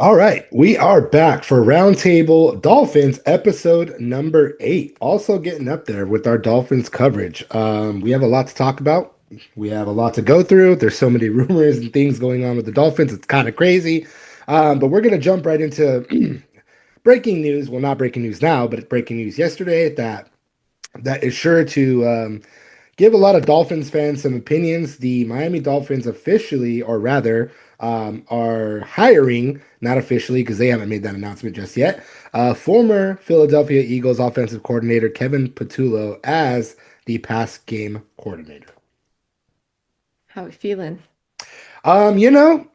All right, we are back for Roundtable Dolphins episode number 8. Also getting up there with our Dolphins coverage. We have a lot to talk about. We have a lot to go through. There's so many rumors and things going on with the Dolphins. It's kind of crazy. But we're going to jump right into breaking news. Well, not breaking news now, but breaking news yesterday that is sure to give a lot of Dolphins fans some opinions. The Miami Dolphins officially, or rather, are hiring, not officially because they haven't made that announcement just yet, former Philadelphia Eagles offensive coordinator Kevin Patullo as the pass game coordinator. How we feeling? Um, you know,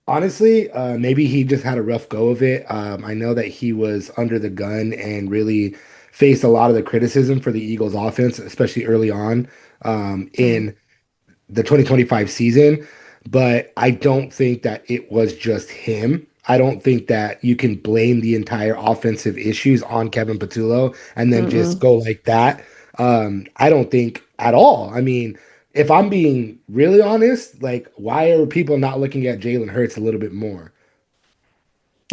Honestly, maybe he just had a rough go of it. I know that he was under the gun and really faced a lot of the criticism for the Eagles offense, especially early on Mm. in the 2025 season. But I don't think that it was just him. I don't think that you can blame the entire offensive issues on Kevin Patullo and then just Mm-mm. go like that. I don't think at all. I mean, if I'm being really honest, like, why are people not looking at Jalen Hurts a little bit more?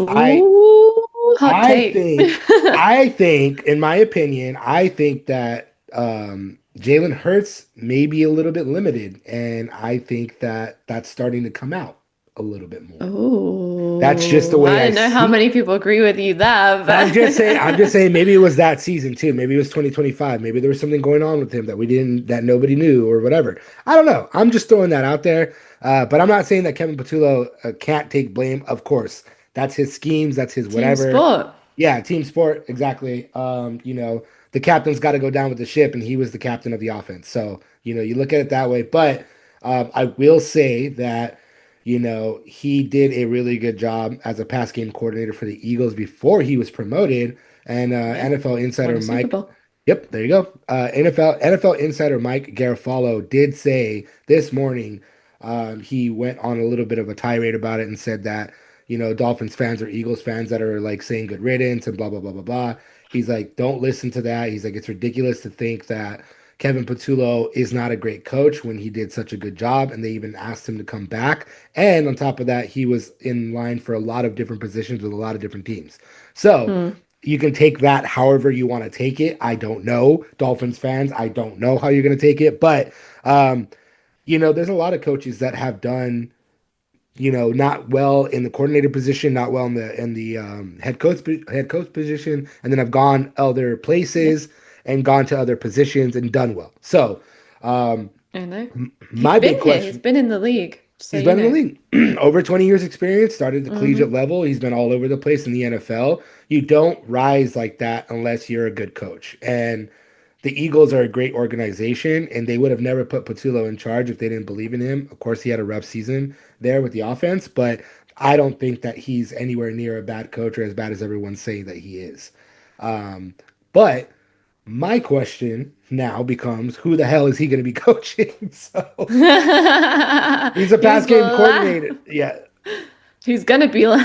I Ooh, hot I take. think in my opinion, I think that Jalen Hurts may be a little bit limited, and I think that that's starting to come out a little bit more. That's just the Oh, way I I don't know how see. many people agree with you there, I'm just but saying maybe it was that season too. Maybe it was 2025. Maybe there was something going on with him that nobody knew or whatever. I don't know. I'm just throwing that out there. But I'm not saying that Kevin Patullo can't take blame. Of course, that's his schemes, that's his team whatever. sport. Yeah, team sport, exactly. The captain's got to go down with the ship, and he was the captain of the offense. So, you look at it that way. But I will say that, he did a really good job as a pass game coordinator for the Eagles before he was promoted. And Yeah, NFL won insider a Super Mike, Bowl. yep, there you go. NFL insider Mike Garafolo did say this morning, he went on a little bit of a tirade about it and said that Dolphins fans or Eagles fans that are like saying good riddance and blah, blah, blah, blah, blah. He's like, don't listen to that. He's like, it's ridiculous to think that Kevin Patullo is not a great coach when he did such a good job. And they even asked him to come back. And on top of that, he was in line for a lot of different positions with a lot of different teams. So Hmm. you can take that however you want to take it. I don't know. Dolphins fans, I don't know how you're going to take it. But, um, there's a lot of coaches that have done not well in the coordinator position, not well in the head coach position, and then have gone other Yeah, places and gone to other positions and done well. So, um, I know. He's my big been here. He's question. been in the league, so He's you been in the know. league over 20 years experience, started at the collegiate Mm-hmm. level. He's been all over the place in the NFL. You don't rise like that unless you're a good coach. And the Eagles are a great organization, and they would have never put Patullo in charge if they didn't believe in him. Of course, he had a rough season there with the offense, but I don't think that he's anywhere near a bad coach or as bad as everyone's saying that he is. But my question now becomes, who the hell is he going to be coaching? So he's a pass Who's game la coordinator. Yeah, Who's gonna be la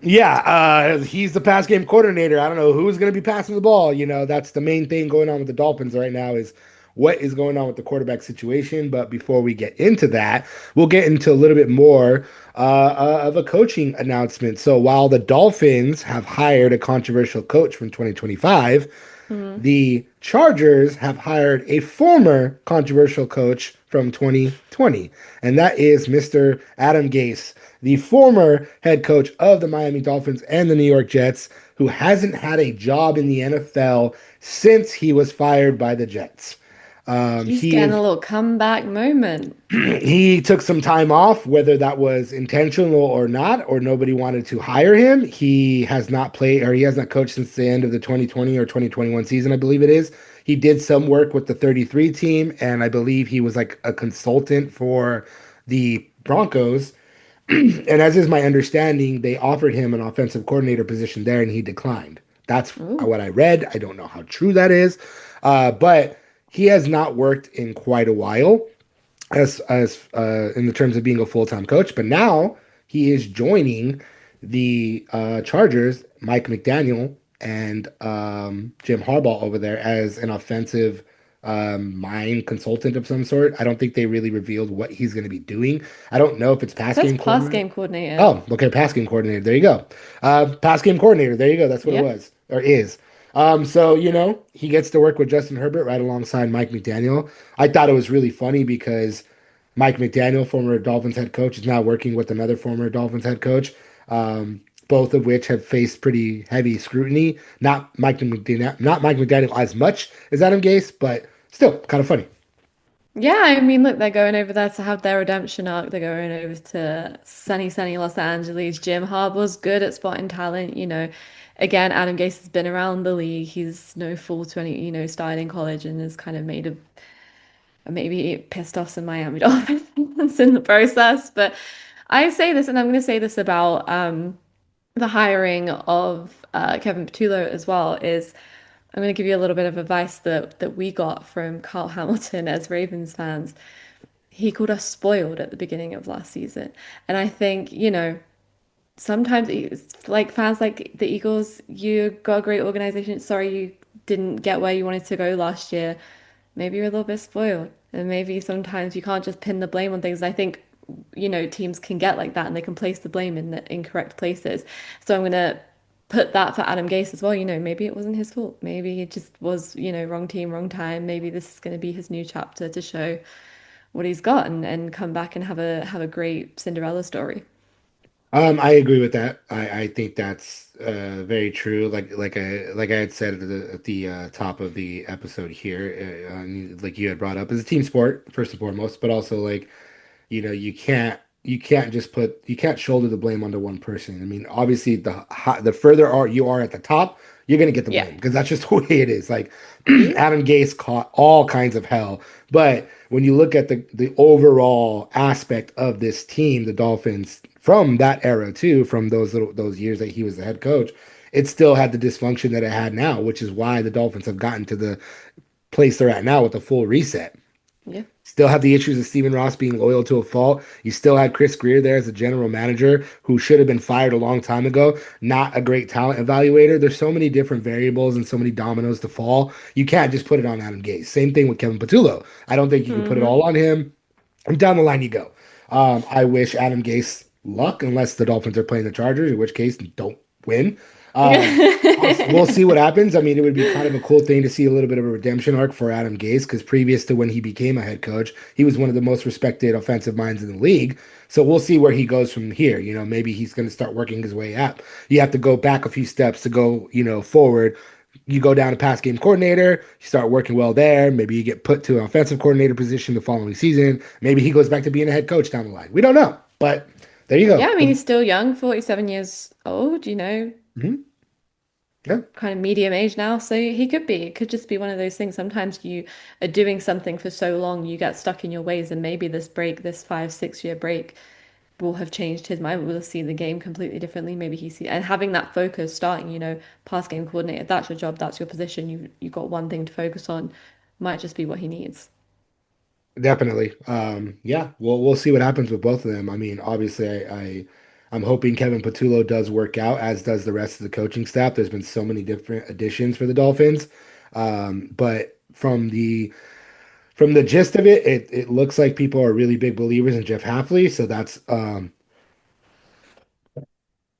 yeah, he's the pass game coordinator. I don't know who's going to be passing the ball. That's the main thing going on with the Dolphins right now is what is going on with the quarterback situation. But before we get into that, we'll get into a little bit more of a coaching announcement. So while the Dolphins have hired a controversial coach from 2025, Hmm. the Chargers have hired a former controversial coach from 2020, and that is Mr. Adam Gase, the former head coach of the Miami Dolphins and the New York Jets, who hasn't had a job in the NFL since he was fired by the Jets. He's He getting a is little comeback moment. he took some time off, whether that was intentional or not, or nobody wanted to hire him. He has not played or he has not coached since the end of the 2020 or 2021 season, I believe it is. He did some work with the 33 team, and I believe he was like a consultant for the Broncos. And as is my understanding, they offered him an offensive coordinator position there, and he declined. That's Ooh. what I read. I don't know how true that is, but he has not worked in quite a while as in the terms of being a full-time coach, but now he is joining the Chargers, Mike McDaniel and Jim Harbaugh over there as an offensive mind consultant of some sort. I don't think they really revealed what he's going to be doing. I don't know if it's It pass says game pass coordinator. game coordinator. Oh, okay, pass game coordinator. There you go. Pass game coordinator. There you go. That's what it Yeah. was or is. So he gets to work with Justin Herbert right alongside Mike McDaniel. I thought it was really funny because Mike McDaniel, former Dolphins head coach, is now working with another former Dolphins head coach. Both of which have faced pretty heavy scrutiny. Not Mike McDaniel as much as Adam Gase, but still kind of funny. Yeah, I mean, look, they're going over there to have their redemption arc. They're going over to sunny Los Angeles. Jim Harbaugh's good at spotting talent. Again, Adam Gase has been around the league. He's no fool to any, started in college and has kind of made a maybe it pissed off some Miami Dolphins in the process. But I say this, and I'm going to say this about the hiring of Kevin Patullo as well, is I'm going to give you a little bit of advice that we got from Carl Hamilton as Ravens fans. He called us spoiled at the beginning of last season. And I think, sometimes it's like fans like the Eagles, you got a great organization. Sorry you didn't get where you wanted to go last year. Maybe you're a little bit spoiled. And maybe sometimes you can't just pin the blame on things. I think, teams can get like that and they can place the blame in the incorrect places. So I'm gonna put that for Adam Gase as well. Maybe it wasn't his fault. Maybe it just was, wrong team, wrong time. Maybe this is gonna be his new chapter to show what he's got and come back and have a great Cinderella story. I agree with that. I think that's very true. Like I had said at the top of the episode here, like you had brought up, it's a team sport first and foremost, but also like you can't you can't shoulder the blame onto one person. I mean, obviously the further you are at the top, you're gonna get the Yeah. blame because that's just the way it is. Like Yeah. Adam Gase caught all kinds of hell, but when you look at the overall aspect of this team, the Dolphins from that era too, from those years that he was the head coach, it still had the dysfunction that it had now, which is why the Dolphins have gotten to the place they're at now with a full reset. Yeah. Still have the issues of Stephen Ross being loyal to a fault. You still had Chris Greer there as a general manager who should have been fired a long time ago. Not a great talent evaluator. There's so many different variables and so many dominoes to fall. You can't just put it on Adam Gase. Same thing with Kevin Patullo. I don't think you can put it Hmm. all on him. And down the line you go. I wish Adam Gase luck, unless the Dolphins are playing the Chargers, in which case don't win. We'll see what happens. I mean, it would be kind of a cool thing to see a little bit of a redemption arc for Adam Gase because previous to when he became a head coach, he was one of the most respected offensive minds in the league. So we'll see where he goes from here. Maybe he's going to start working his way up. You have to go back a few steps to go, forward. You go down to pass game coordinator, you start working well there. Maybe you get put to an offensive coordinator position the following season. Maybe he goes back to being a head coach down the line. We don't know, but there you Yeah, go. I mean, he's still young, 47 years old, Mhm. Yeah. kind of medium age now. So he could be. It could just be one of those things. Sometimes you are doing something for so long, you get stuck in your ways, and maybe this break, this 5, 6 year break, will have changed his mind. We'll see the game completely differently. Maybe he see and having that focus starting, pass game coordinator, that's your job, that's your position. You've got one thing to focus on, might just be what he needs. Definitely. Yeah, we'll see what happens with both of them. I mean, obviously, I'm hoping Kevin Patullo does work out, as does the rest of the coaching staff. There's been so many different additions for the Dolphins, but from the gist of it, it looks like people are really big believers in Jeff Hafley. So that's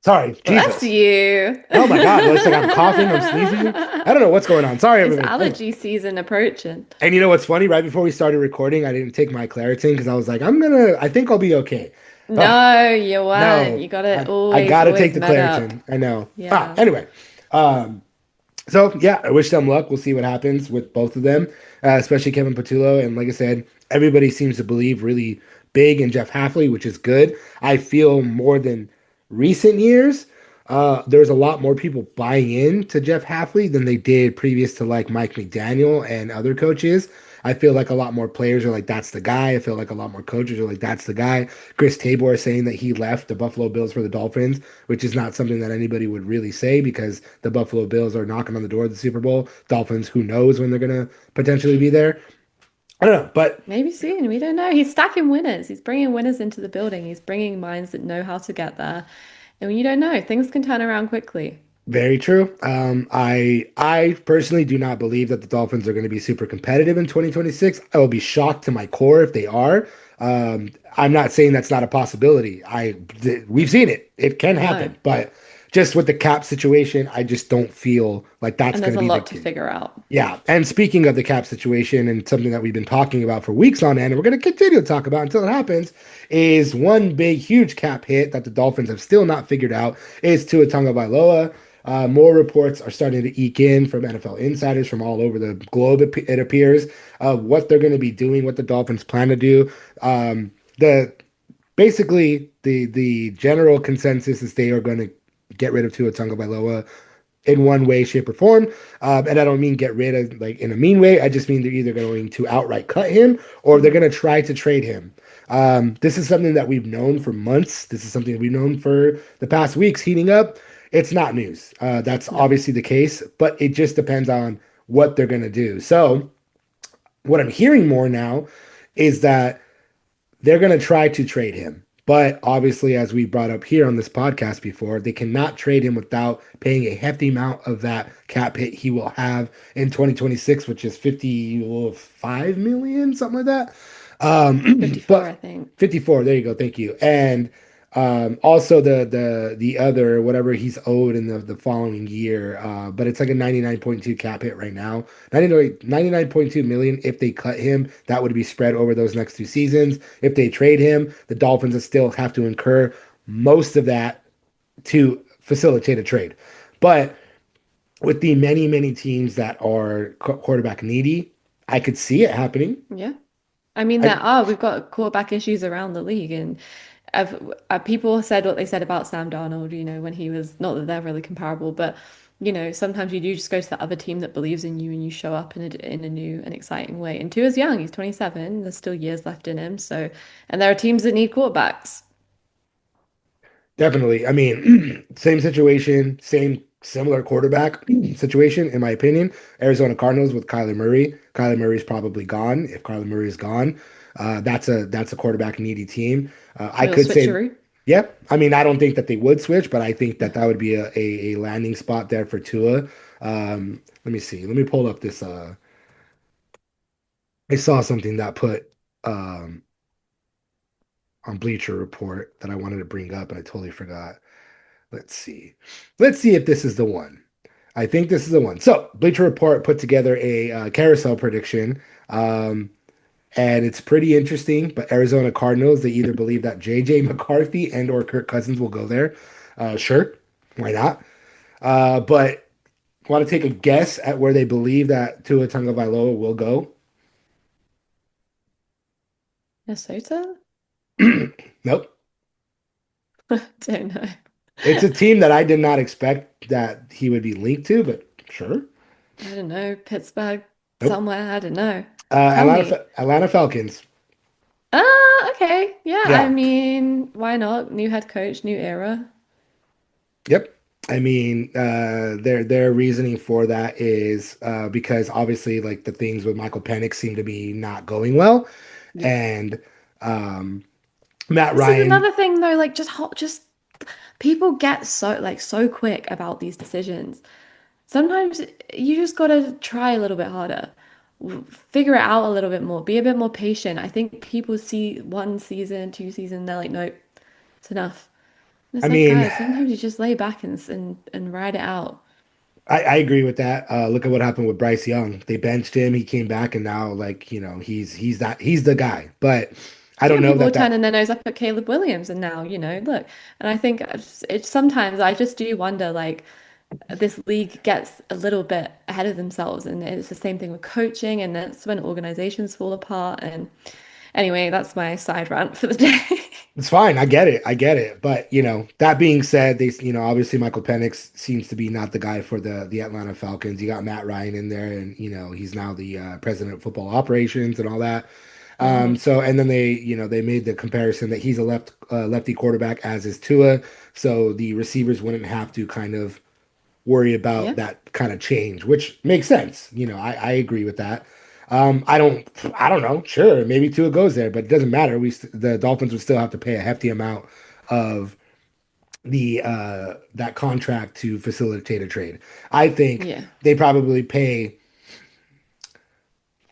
sorry, Bless Jesus. you. Oh my God, it's like I'm coughing, I'm sneezing. I don't know what's going on. Sorry, It's everybody. Anyway. allergy season approaching. And you know what's funny? Right before we started recording, I didn't take my Claritin because I was like, I think I'll be okay. Oh, No, you weren't. no, You gotta I always, gotta take always the med up. Claritin. I know. Yeah. Anyway, um, so yeah, I wish them luck. We'll see what happens with both of them, especially Kevin Patullo. And like I said, everybody seems to believe really big in Jeff Hafley, which is good. I feel more than recent years. There's a lot more people buying in to Jeff Hafley than they did previous to like Mike McDaniel and other coaches. I feel like a lot more players are like, that's the guy. I feel like a lot more coaches are like, that's the guy. Chris Tabor is saying that he left the Buffalo Bills for the Dolphins, which is not something that anybody would really say because the Buffalo Bills are knocking on the door of the Super Bowl. Dolphins, who knows when they're going to potentially be there. I don't know, but Maybe soon. We don't know. He's stacking winners. He's bringing winners into the building. He's bringing minds that know how to get there. And you don't know, things can turn around quickly. Very true. I personally do not believe that the Dolphins are going to be super competitive in 2026. I will be shocked to my core if they are. I'm not saying that's not a possibility. We've seen it. It can No. happen, but just with the cap situation, I just don't feel like that's And going there's to a be the lot to case. figure out. Yeah, and speaking of the cap situation and something that we've been talking about for weeks on end, and we're going to continue to talk about until it happens, is one big, huge cap hit that the Dolphins have still not figured out is Tua Tagovailoa. More reports are starting to eke in from NFL insiders from all over the globe, it appears, of what they're going to be doing, what the Dolphins plan to do. The basically the general consensus is they are going to get rid of Tua Tagovailoa in one way, shape, or form. And I don't mean get rid of like in a mean way. I just mean they're either going to outright cut him or they're Mhm. going to try to trade him. This is something that we've known for months. This is something we've known for the past weeks heating up. It's not news. That's No. obviously the case, but it just depends on what they're going to do. So, what I'm hearing more now is that they're going to try to trade him. But obviously, as we brought up here on this podcast before, they cannot trade him without paying a hefty amount of that cap hit he will have in 2026, which is 55 million, something like that. 54, I But think. 54, there you go. Thank you. And also the other whatever he's owed in the following year, but it's like a 99.2 cap hit right now. 99.2 million. If they cut him, that would be spread over those next two seasons. If they trade him, the Dolphins would still have to incur most of that to facilitate a trade. But with the many teams that are quarterback needy, I could see it happening. Yeah. I mean, I we've got quarterback issues around the league, and people said what they said about Sam Darnold, when he was, not that they're really comparable, but sometimes you do just go to the other team that believes in you and you show up in a new and exciting way. And Tua's young, he's 27, there's still years left in him. So, and there are teams that need quarterbacks. Definitely. I mean, same situation, same similar quarterback situation, in my opinion. Arizona Cardinals with Kyler Murray. Kyler Murray's probably gone. If Kyler Murray is gone, that's a quarterback needy team. A I little could say, switcheroo. yeah. I mean, I don't think that they would switch, but I think that that would be a landing spot there for Tua. Let me see. Let me pull up this. I saw something that put um, on Bleacher Report that I wanted to bring up, and I totally forgot. Let's see. Let's see if this is the one. I think this is the one. So, Bleacher Report put together a carousel prediction, um, and it's pretty interesting. But Arizona Cardinals, they either believe that J.J. McCarthy and or Kirk Cousins will go there. Sure, why not? But want to take a guess at where they believe that Tua Tagovailoa will go? Minnesota? Nope. Don't know. It's a team that I did not expect that he would be linked to, but sure. I don't know. Pittsburgh, Nope. somewhere. I don't know. Tell me. Atlanta Falcons. Okay. Yeah, I Yeah. mean, why not? New head coach, new era. Yep. I mean, their reasoning for that is because obviously, like the things with Michael Penix seem to be not going well, Yeah. and um, Matt This is Ryan. another thing though, like just people get so quick about these decisions. Sometimes you just gotta try a little bit harder. Figure it out a little bit more. Be a bit more patient. I think people see one season, two season, they're like, nope, it's enough. And I it's like, mean, guys, sometimes you just lay back and ride it out. I agree with that. Look at what happened with Bryce Young. They benched him. He came back, and now, like he's the guy. But I don't Yeah, know people were that. turning their nose up at Caleb Williams, and now, look. And I think it's sometimes I just do wonder, like, this league gets a little bit ahead of themselves, and it's the same thing with coaching, and that's when organizations fall apart. And anyway, that's my side rant for the day. It's fine. I get it. I get it. But that being said, obviously Michael Penix seems to be not the guy for the Atlanta Falcons. You got Matt Ryan in there, and he's now the president of football operations and all that. Hmm. So and then they made the comparison that he's a lefty quarterback, as is Tua, so the receivers wouldn't have to kind of worry about Yeah. that kind of change, which makes sense. I agree with that. I don't know. Sure, maybe Tua goes there, but it doesn't matter. The Dolphins would still have to pay a hefty amount of the that contract to facilitate a trade. I think Yeah. they probably pay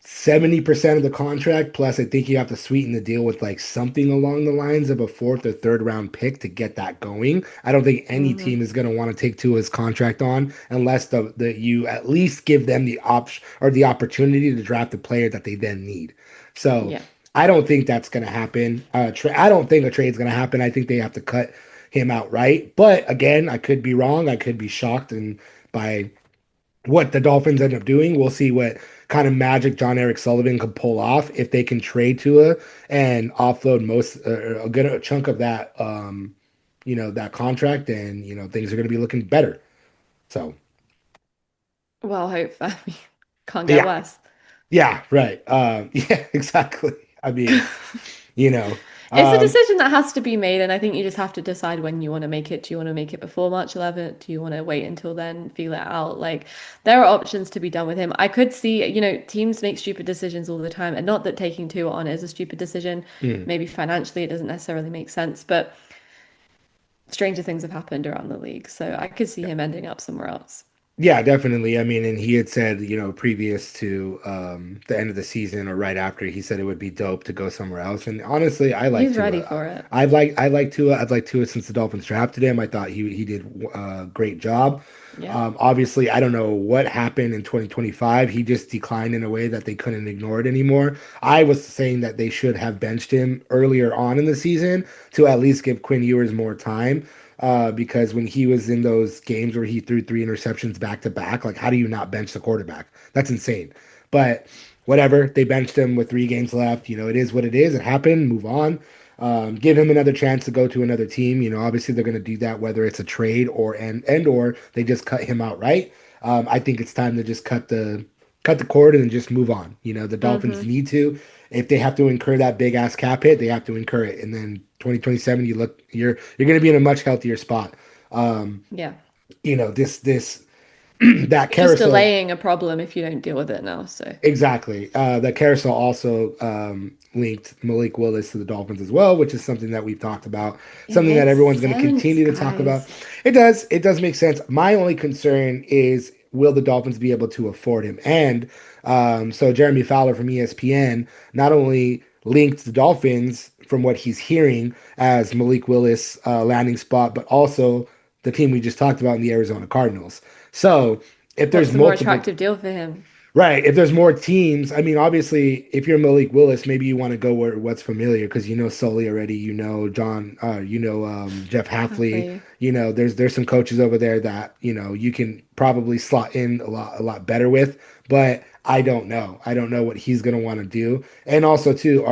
70% of the contract, plus I think you have to sweeten the deal with like something along the lines of a fourth or third round pick to get that going. I don't think any Hmm. team is going to want to take Tua's contract on unless the you at least give them the option or the opportunity to draft a player that they then need. So Yeah. I don't think that's going to happen. I don't think a trade's going to happen. I think they have to cut him outright. But again, I could be wrong. I could be shocked and by what the Dolphins end up doing. We'll see what kind of magic John Eric Sullivan could pull off if they can trade Tua and offload most a good chunk of that that contract, and things are going to be looking better. So Well, hope I mean, can't get yeah, worse. yeah, right. Yeah, exactly. I mean, you know, It's a um, decision that has to be made, and I think you just have to decide when you want to make it. Do you want to make it before March 11th? Do you want to wait until then, feel it out? Like, there are options to be done with him. I could see, teams make stupid decisions all the time, and not that taking two on is a stupid decision. mm. Maybe financially it doesn't necessarily make sense, but stranger things have happened around the league, so I could see him ending up somewhere else. Yeah, definitely. I mean, and he had said, previous to the end of the season or right after, he said it would be dope to go somewhere else. And honestly, I like He's ready Tua. for it. I like Tua. I've liked Tua since the Dolphins drafted him. I thought he did a great job. Yeah. Obviously, I don't know what happened in 2025. He just declined in a way that they couldn't ignore it anymore. I was saying that they should have benched him earlier on in the season to at least give Quinn Ewers more time because when he was in those games where he threw three interceptions back to back, like how do you not bench the quarterback? That's insane. But whatever, they benched him with 3 games left. It is what it is. It happened. Move on. Give him another chance to go to another team. Obviously they're going to do that whether it's a trade or and or they just cut him outright. I think it's time to just cut the cord and then just move on. The Dolphins Hmm. need to. If they have to incur that big ass cap hit, they have to incur it. And then 2027, you're going to be in a much healthier spot. Um, Yeah. this that You're just carousel. delaying a problem if you don't deal with it now, so. Exactly. The carousel also linked Malik Willis to the Dolphins as well, which is something that we've talked about, It something that makes everyone's going to sense, continue to talk about. guys. It does. It does make sense. My only concern is will the Dolphins be able to afford him? And so Jeremy Fowler from ESPN not only linked the Dolphins from what he's hearing as Malik Willis landing spot, but also the team we just talked about in the Arizona Cardinals. So if there's What's the more multiple attractive deal for him? Right. If there's more teams, I mean, obviously, if you're Malik Willis, maybe you want to go where what's familiar because you know Sully already, John, Jeff Halfley, Hopefully. there's some coaches over there that you can probably slot in a lot better with, but I don't know. I don't know what he's gonna want to do, and also too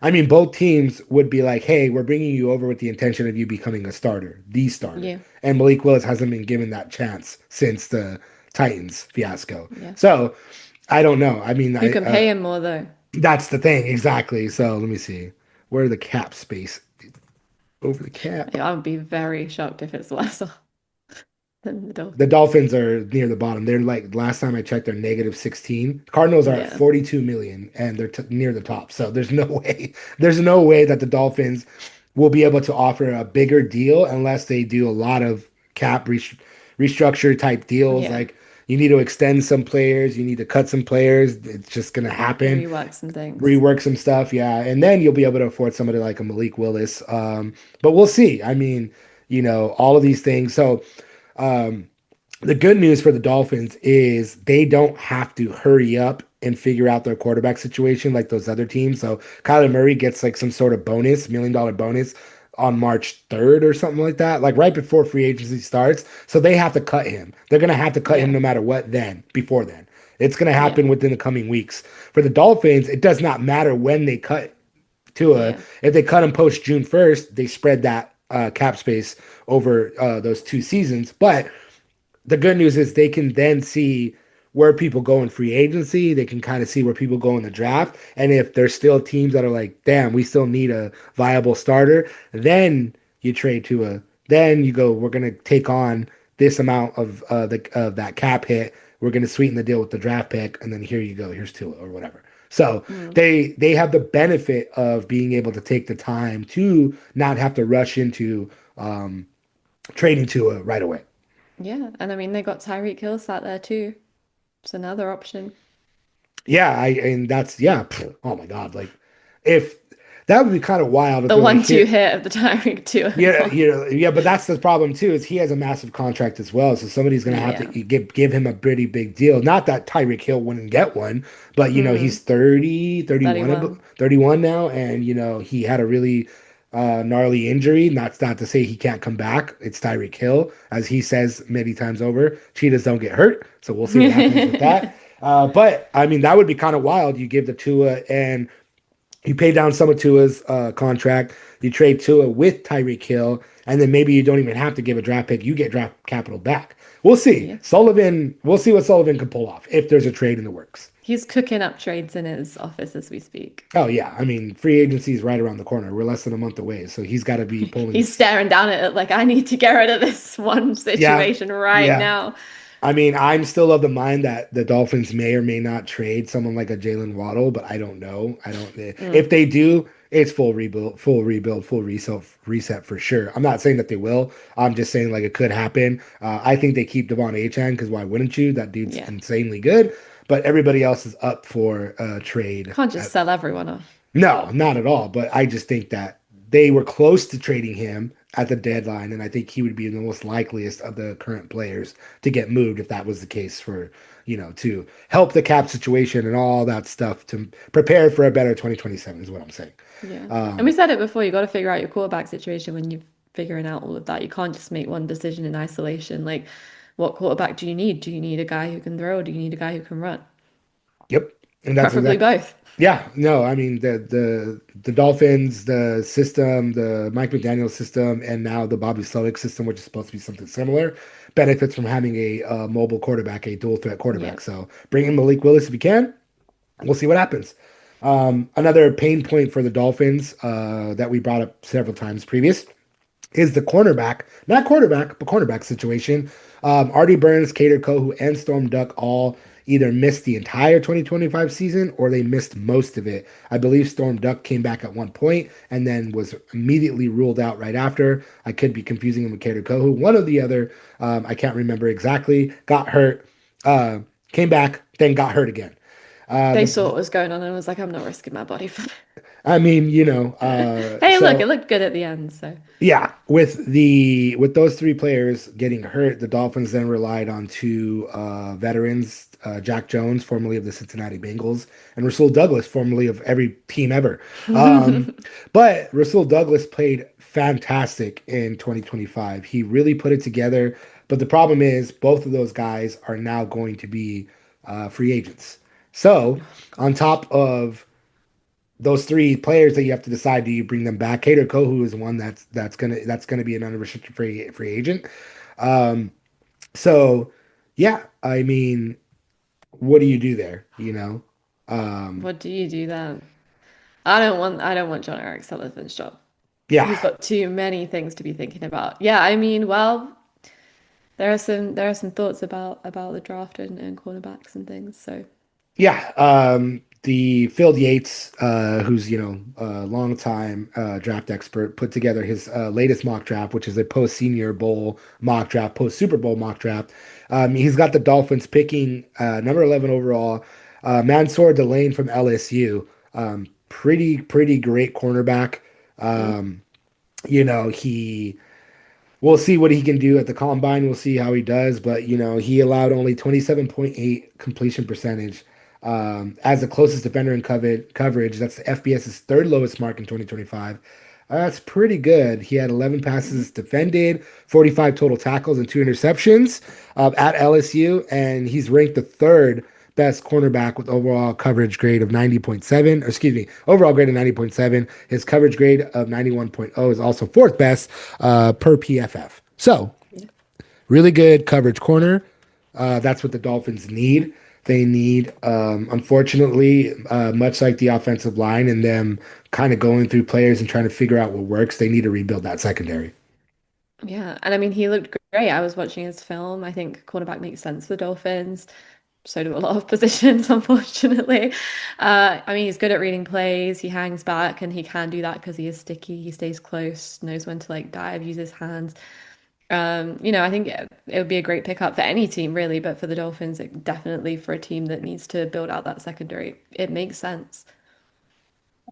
I mean, both teams would be like, hey, we're bringing you over with the intention of you becoming a starter, the starter, Yeah. and Malik Willis hasn't been given that chance since the Titans fiasco. Yeah. So I don't know. I mean, Who I can pay him more though? that's the thing exactly. So let me see. Where are the cap space over the cap? I would be very shocked if it's less than the The Dolphins. Dolphins are near the bottom. They're like last time I checked, they're negative 16. Cardinals are at Yeah. 42 million and they're near the top. So there's no way. There's no way that the Dolphins will be able to offer a bigger deal unless they do a lot of restructure type deals. Yeah. Like you need to extend some players, you need to cut some players. It's just gonna happen. Rework some things. Rework some stuff, yeah, and then you'll be able to afford somebody like a Malik Willis. But we'll see. I mean, all of these things. So um, the good news for the Dolphins is they don't have to hurry up and figure out their quarterback situation like those other teams. So Kyler Murray gets like some sort of bonus, $1 million bonus on March 3rd or something like that, like right before free agency starts. So they have to cut him. They're going to have to cut him Yeah. no matter what before then. It's going to Yeah. happen within the coming weeks. For the Dolphins, it does not matter when they cut Tua. Yeah. If they cut him post June 1st, they spread that cap space over those 2 seasons. But the good news is they can then see where people go in free agency. They can kind of see where people go in the draft. And if there's still teams that are like, damn, we still need a viable starter, then you trade to then you go, we're going to take on this amount of that cap hit. We're going to sweeten the deal with the draft pick. And then here you go. Here's Tua or whatever. So Mm. they have the benefit of being able to take the time to not have to rush into um, trading Tua right away. Yeah, and I mean they got Tyreek Hill sat there too. It's another option. Yeah, and that's yeah. Oh my God, like if that would be kind of wild if The they're like 1-2 here. hit of the Tyreek Tua Yeah, involved. yeah, but that's the problem too, is he has a massive contract as well. So somebody's gonna have to Yeah. give him a pretty big deal. Not that Tyreek Hill wouldn't get one, but he's Mm, 30, 31, 31. 31 now, and he had a really gnarly injury. Not to say he can't come back. It's Tyreek Hill, as he says many times over. Cheetahs don't get hurt, so we'll see what happens with that. But I mean, that would be kind of wild. You give the Tua and you pay down some of Tua's contract. You trade Tua with Tyreek Hill, and then maybe you don't even have to give a draft pick. You get draft capital back. We'll see. Yeah. Sullivan. We'll see what Sullivan can pull off if there's a trade in the works. He's cooking up trades in his office as we speak. Oh yeah, I mean, free agency is right around the corner. We're less than a month away, so he's got to be pulling He's his. staring down at it like I need to get rid of this one Yeah, situation right yeah. now. I mean, I'm still of the mind that the Dolphins may or may not trade someone like a Jalen Waddle, but I don't know. I don't. Mm, If they do, it's full reset for sure. I'm not saying that they will. I'm just saying like it could happen. I think they keep Devon Achane because why wouldn't you? That dude's yeah. insanely good. But everybody else is up for a trade. Can't just sell everyone off. No, not at all. But I just think that they were close to trading him at the deadline, and I think he would be the most likeliest of the current players to get moved if that was the case for, to help the cap situation and all that stuff to prepare for a better 2027 is what I'm saying. Yeah. And we Um, said it before, you got to figure out your quarterback situation when you're figuring out all of that. You can't just make one decision in isolation. Like, what quarterback do you need? Do you need a guy who can throw or do you need a guy who can run? yep. And that's Preferably exactly. both. Yeah, no, I mean the Dolphins, the system, the Mike McDaniel system, and now the Bobby Slowick system, which is supposed to be something similar, benefits from having a mobile quarterback, a dual threat Yeah. quarterback. So bring in Malik Willis if you can. We'll see what happens. Another pain point for the Dolphins that we brought up several times previous is the cornerback, not quarterback, but cornerback situation. Artie Burns, Cater Kohu, and Storm Duck all either missed the entire 2025 season or they missed most of it. I believe Storm Duck came back at one point and then was immediately ruled out right after. I could be confusing him with Cater Kohu. One or the other, I can't remember exactly, got hurt, uh, came back, then got hurt again. They saw The what was going on and was like, I'm not risking my body for I mean, that. Hey, look, it so looked good at the end, so yeah, with those three players getting hurt, the Dolphins then relied on two veterans, Jack Jones, formerly of the Cincinnati Bengals, and Rasul Douglas, formerly of every team ever. Um, but Rasul Douglas played fantastic in 2025. He really put it together. But the problem is, both of those guys are now going to be free agents. So, oh on gosh. top of those three players that you have to decide, do you bring them back? Cater Kohu is one that's gonna be an unrestricted free agent. Um, so yeah, I mean, what do you do there? Um, What do you do then? I don't want John Eric Sullivan's job. yeah, He's got too many things to be thinking about. Yeah, I mean, well, there are some thoughts about the draft and cornerbacks and things. So yeah. The Phil Yates, who's a long time draft expert, put together his latest mock draft, which is a post Senior Bowl mock draft, post Super Bowl mock draft. He's got the Dolphins picking number 11 overall, Mansour Delane from LSU. Pretty great cornerback. mm, Um, he we'll see what he can do at the combine. We'll see how he does, but he allowed only 27.8 completion percentage as the closest defender in coverage. That's the FBS's third lowest mark in 2025. That's pretty good. He had 11 mhm. passes defended, 45 total tackles, and two interceptions at LSU, and he's ranked the third best cornerback with overall coverage grade of 90.7, or excuse me, overall grade of 90.7. His coverage grade of 91.0 is also fourth best per PFF. So, Yeah. really good coverage corner. That's what the Dolphins need. They need, unfortunately, much like the offensive line and them kind of going through players and trying to figure out what works, they need to rebuild that secondary. Yeah, and I mean, he looked great. I was watching his film. I think cornerback makes sense for Dolphins. So do a lot of positions, unfortunately. I mean, he's good at reading plays. He hangs back, and he can do that because he is sticky. He stays close, knows when to like dive, use his hands. I think it would be a great pickup for any team, really, but for the Dolphins, definitely for a team that needs to build out that secondary, it makes sense.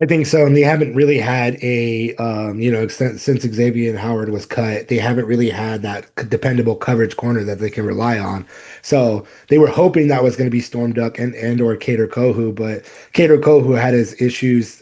I think so, and they haven't really had since Xavier and Howard was cut, they haven't really had that dependable coverage corner that they can rely on. So they were hoping that was going to be Storm Duck and or Kader Kohu, but Kader Kohu had his issues.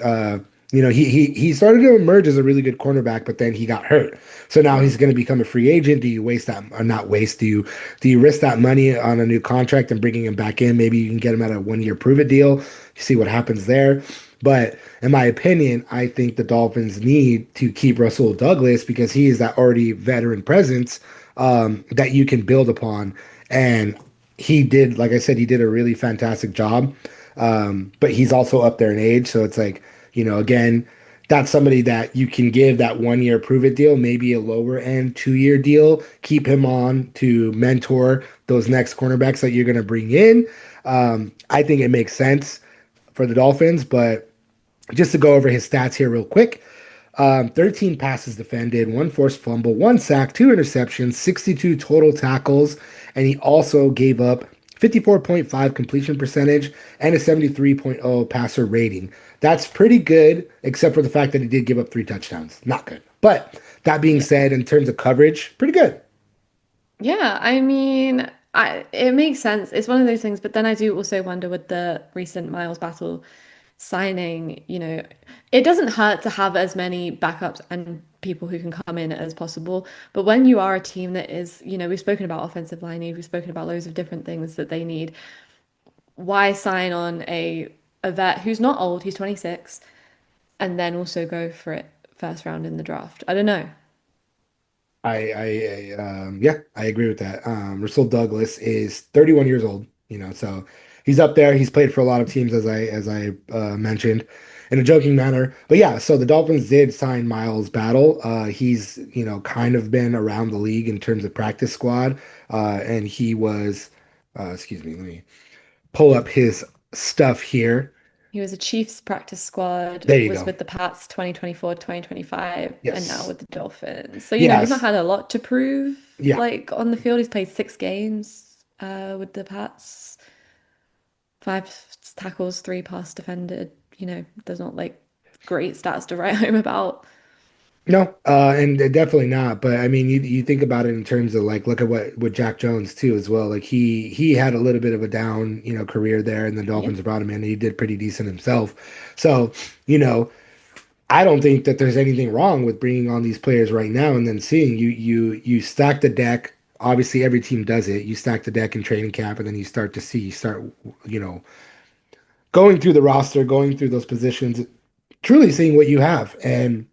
He started to emerge as a really good cornerback, but then he got hurt. So now he's Mm. going to become a free agent. Do you waste that or not waste? Do you risk that money on a new contract and bringing him back in? Maybe you can get him at a 1 year prove it deal. You see what happens there. But in my opinion, I think the Dolphins need to keep Russell Douglas because he is that already veteran presence that you can build upon. And he did, like I said, he did a really fantastic job. But he's also up there in age. So it's like, again, that's somebody that you can give that 1 year prove it deal, maybe a lower end 2 year deal, keep him on to mentor those next cornerbacks that you're going to bring in. I think it makes sense for the Dolphins, but just to go over his stats here real quick. 13 passes defended, one forced fumble, one sack, two interceptions, 62 total tackles, and he also gave up 54.5 completion percentage and a 73.0 passer rating. That's pretty good, except for the fact that he did give up 3 touchdowns. Not good. But that being Yeah. said, in terms of coverage, pretty good. Yeah, I mean, it makes sense. It's one of those things, but then I do also wonder with the recent Miles Battle signing, it doesn't hurt to have as many backups and people who can come in as possible. But when you are a team that is, we've spoken about offensive line need, we've spoken about loads of different things that they need. Why sign on a vet who's not old, he's 26, and then also go for it first round in the draft? I don't know. Yeah, I agree with that. Russell Douglas is 31 years old, so he's up there. He's played for a lot of teams, as I mentioned, in a joking manner. But yeah, so the Dolphins did sign Miles Battle. He's kind of been around the league in terms of practice squad, and he was, excuse me, let me pull up his stuff here. He was a Chiefs practice squad, There you was go. with the Pats 2024, 2025, and now Yes, with the Dolphins. So, he's not yes, had a lot to prove, yeah. like on the field. He's played 6 games with the Pats, 5 tackles, 3 pass defended. There's not like great stats to write home about. No, and definitely not. But I mean, you think about it in terms of like, look at what with Jack Jones too as well. Like he had a little bit of a down, career there, and the Yeah. Dolphins brought him in, and he did pretty decent himself. So, you know, I don't think that there's anything wrong with bringing on these players right now and then seeing you stack the deck. Obviously, every team does it. You stack the deck in training camp, and then you start, you know, going through the roster, going through those positions, truly seeing what you have. And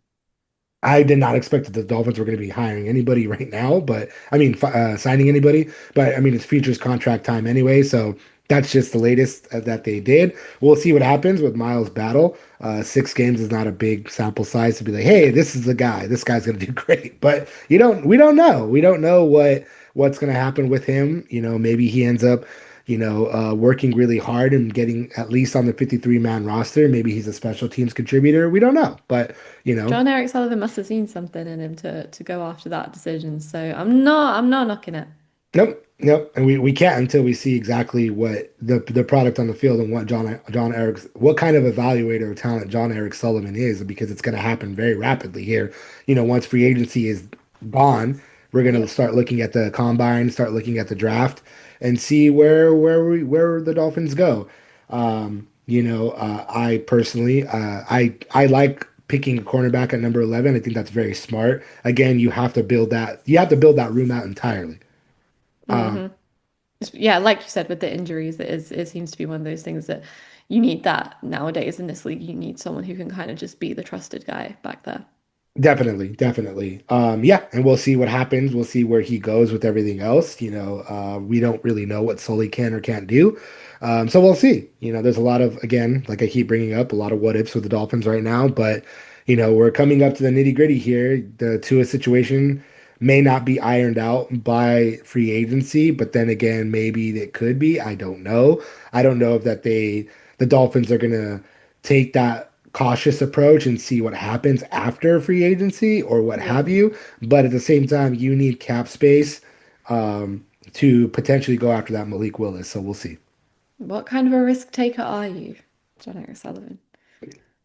I did not expect that the Dolphins were going to be hiring anybody right now, but I mean, signing anybody. But I mean, it's futures contract time anyway, so that's just the latest that they did. We'll see what happens with Miles Battle. 6 games is not a big sample size to be like, hey, No. this is the guy. This guy's going to do great. But we don't know. We don't know what's going to happen with him. Maybe he ends up, working really hard and getting at least on the 53-man roster. Maybe he's a special teams contributor. We don't know, but you know. John Eric Sullivan must have seen something in him to go after that decision. So I'm not knocking it. Nope, nope. And we can't until we see exactly what the product on the field and what John Eric's what kind of evaluator of talent John Eric Sullivan is, because it's going to happen very rapidly here. Once free agency is gone, we're going to Yep. start looking at the combine, start looking at the draft, and see where the Dolphins go. I personally, I like picking a cornerback at number 11. I think that's very smart. Again, you have to build that room out entirely. Um, hmm Yeah, like you said, with the injuries, it seems to be one of those things that you need that nowadays in this league. You need someone who can kind of just be the trusted guy back there. Definitely, definitely. Yeah, and we'll see what happens. We'll see where he goes with everything else. We don't really know what Sully can or can't do. So we'll see. There's a lot of, again, like I keep bringing up, a lot of what ifs with the Dolphins right now, but we're coming up to the nitty-gritty here. The Tua situation may not be ironed out by free agency, but then again, maybe it could be. I don't know. I don't know if the Dolphins are gonna take that cautious approach and see what happens after free agency or what have Yeah. you. But at the same time, you need cap space to potentially go after that Malik Willis. So we'll see. What kind of a risk taker are you, John Eric Sullivan?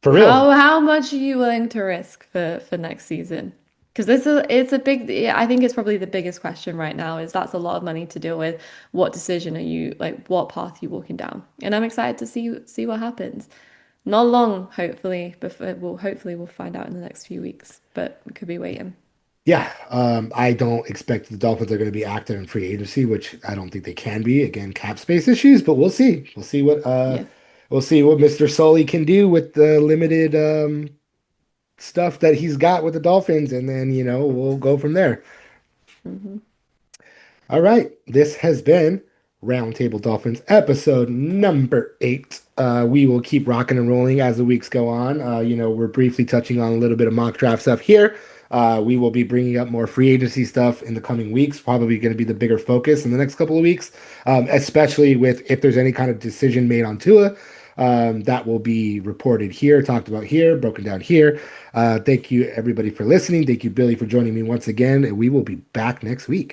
For real. How much are you willing to risk for next season? Because this is it's a big yeah, I think it's probably the biggest question right now is that's a lot of money to deal with. What decision are you like what path are you walking down? And I'm excited to see what happens. Not long, hopefully, before we'll find out in the next few weeks, but we could be waiting. Yeah, I don't expect the Dolphins are going to be active in free agency, which I don't think they can be. Again, cap space issues, but we'll see. Yeah. We'll see what Mr. Sully can do with the limited stuff that he's got with the Dolphins, and then we'll go from there. Hmm. All right, this has been Roundtable Dolphins episode number 8. We will keep rocking and rolling as the weeks go on. We're briefly touching on a little bit of mock draft stuff here. We will be bringing up more free agency stuff in the coming weeks. Probably going to be the bigger focus in the next couple of weeks, especially with if there's any kind of decision made on Tua. That will be reported here, talked about here, broken down here. Thank you, everybody, for listening. Thank you, Billy, for joining me once again. And we will be back next week.